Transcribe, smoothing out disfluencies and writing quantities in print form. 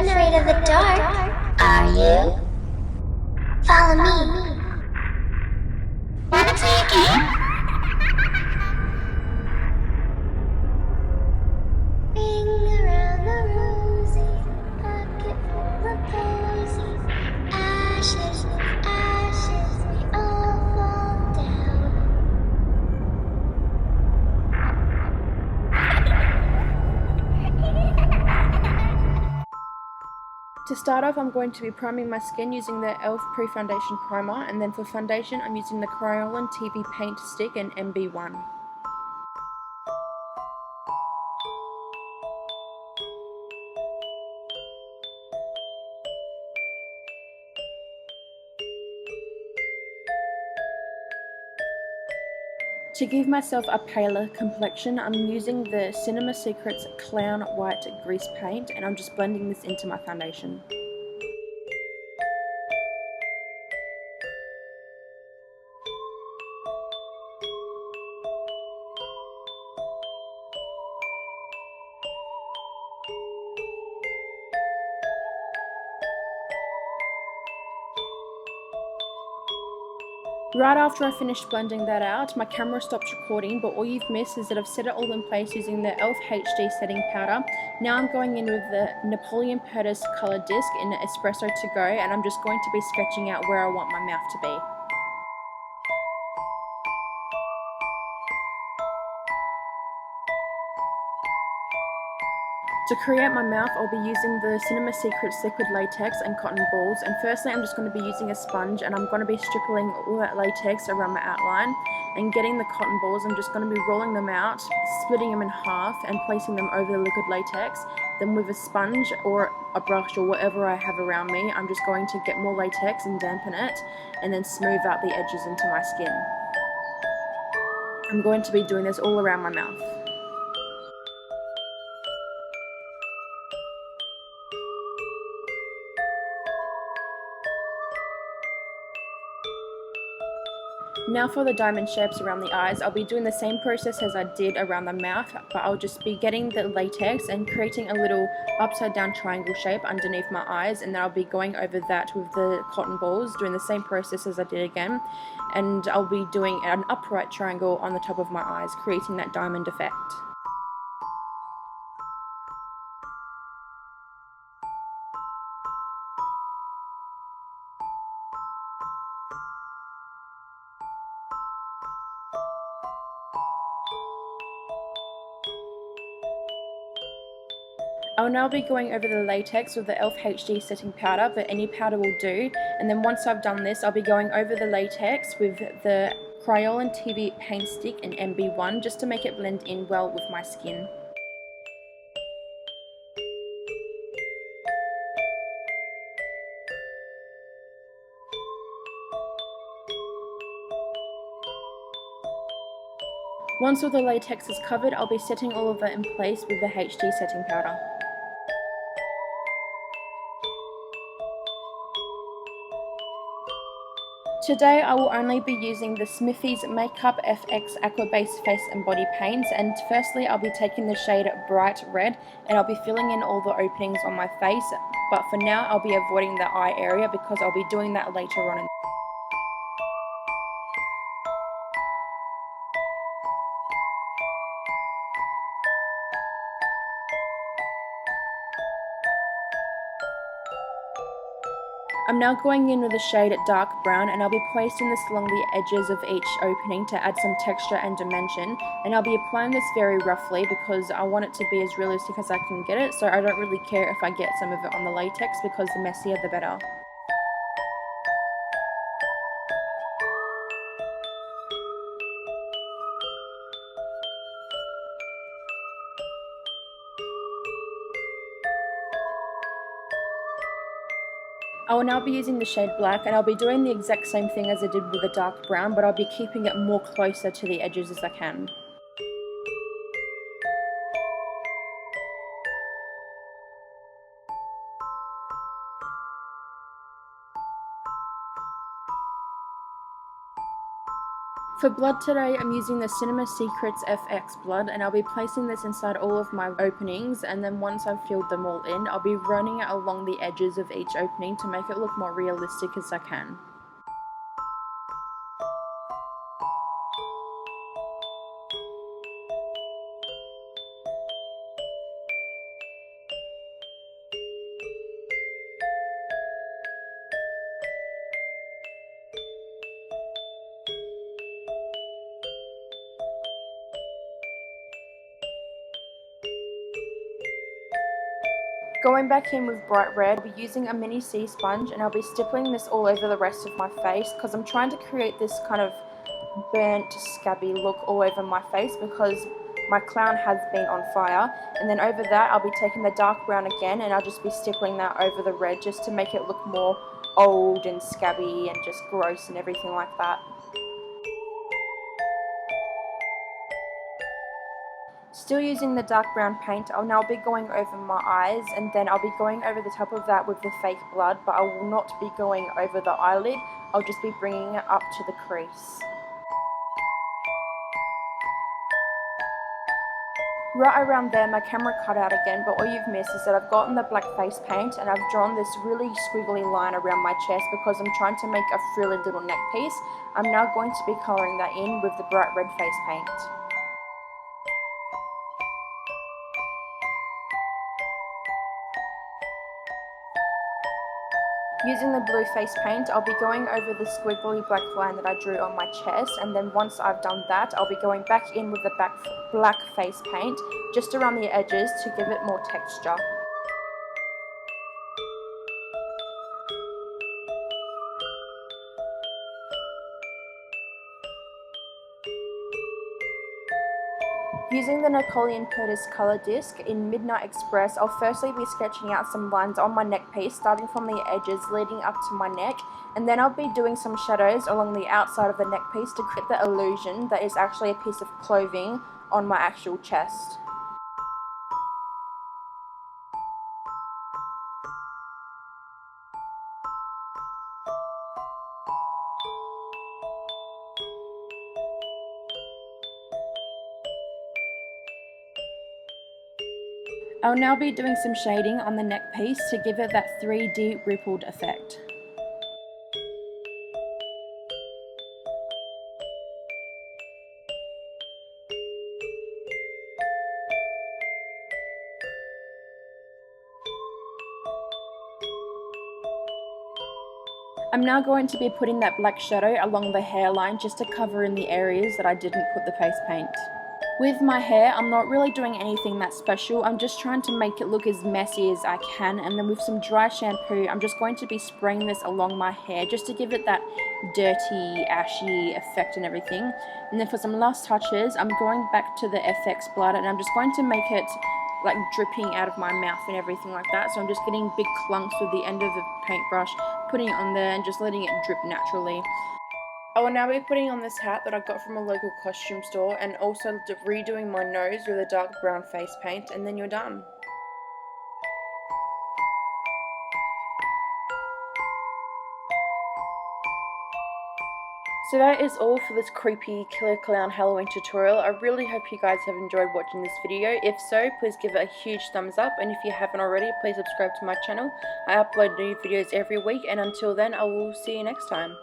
afraid of the dark, are you? Follow me. Wanna play a game? Ring around the rosy, pocket full of posies. Ashes, ashes, we all fall down. To start off, I'm going to be priming my skin using the e.l.f. Pre-Foundation Primer, and then for foundation I'm using the Kryolan TV Paint Stick in MB1. To give myself a paler complexion, I'm using the Cinema Secrets Clown White Grease Paint, and I'm just blending this into my foundation. Right after I finished blending that out, my camera stopped recording, but all you've missed is that I've set it all in place using the e.l.f. HD setting powder. Now I'm going in with the Napoleon Perdis colour disc in Espresso to go, and I'm just going to be sketching out where I want my mouth to be. To create my mouth, I'll be using the Cinema Secrets liquid latex and cotton balls, and firstly I'm just going to be using a sponge, and I'm going to be stripping all that latex around my outline, and getting the cotton balls, I'm just going to be rolling them out, splitting them in half and placing them over the liquid latex. Then with a sponge or a brush or whatever I have around me, I'm just going to get more latex and dampen it, and then smooth out the edges into my skin. I'm going to be doing this all around my mouth. Now for the diamond shapes around the eyes, I'll be doing the same process as I did around the mouth, but I'll just be getting the latex and creating a little upside down triangle shape underneath my eyes, and then I'll be going over that with the cotton balls, doing the same process as I did again, and I'll be doing an upright triangle on the top of my eyes, creating that diamond effect. I'll now be going over the latex with the e.l.f. HD setting powder, but any powder will do, and then once I've done this I'll be going over the latex with the Kryolan TV Paint Stick in MB1 just to make it blend in well with my skin. Once all the latex is covered, I'll be setting all of it in place with the HD setting powder. Today I will only be using the Smiffys Makeup FX Aqua Base Face and Body Paints, and firstly I'll be taking the shade Bright Red and I'll be filling in all the openings on my face, but for now I'll be avoiding the eye area because I'll be doing that later on. I'm now going in with the shade Dark Brown, and I'll be placing this along the edges of each opening to add some texture and dimension, and I'll be applying this very roughly because I want it to be as realistic as I can get it, so I don't really care if I get some of it on the latex because the messier the better. I will now be using the shade Black, and I'll be doing the exact same thing as I did with the dark brown, but I'll be keeping it more closer to the edges as I can. For blood today, I'm using the Cinema Secrets FX blood, and I'll be placing this inside all of my openings, and then once I've filled them all in, I'll be running it along the edges of each opening to make it look more realistic as I can. Going back in with bright red, I'll be using a mini C sponge, and I'll be stippling this all over the rest of my face because I'm trying to create this kind of burnt, scabby look all over my face because my clown has been on fire. And then over that, I'll be taking the dark brown again, and I'll just be stippling that over the red just to make it look more old and scabby and just gross and everything like that. Still using the dark brown paint, I'll now be going over my eyes, and then I'll be going over the top of that with the fake blood, but I will not be going over the eyelid. I'll just be bringing it up to the crease. Right around there, my camera cut out again, but all you've missed is that I've gotten the black face paint and I've drawn this really squiggly line around my chest because I'm trying to make a frilly little neck piece. I'm now going to be colouring that in with the bright red face paint. Using the blue face paint, I'll be going over the squiggly black line that I drew on my chest, and then once I've done that, I'll be going back in with the black face paint just around the edges to give it more texture. Using the Napoleon Perdis colour disc in Midnight Express, I'll firstly be sketching out some lines on my neck piece, starting from the edges leading up to my neck, and then I'll be doing some shadows along the outside of the neck piece to create the illusion that is actually a piece of clothing on my actual chest. I'll now be doing some shading on the neck piece to give it that 3D rippled effect. I'm now going to be putting that black shadow along the hairline just to cover in the areas that I didn't put the face paint. With my hair, I'm not really doing anything that special. I'm just trying to make it look as messy as I can, and then with some dry shampoo, I'm just going to be spraying this along my hair just to give it that dirty, ashy effect and everything. And then for some last touches, I'm going back to the FX blood, and I'm just going to make it like dripping out of my mouth and everything like that. So I'm just getting big clumps with the end of the paintbrush, putting it on there and just letting it drip naturally. I will now be putting on this hat that I got from a local costume store, and also redoing my nose with a dark brown face paint, and then you're done. So that is all for this creepy Killer Clown Halloween tutorial. I really hope you guys have enjoyed watching this video. If so, please give it a huge thumbs up, and if you haven't already, please subscribe to my channel. I upload new videos every week, and until then, I will see you next time.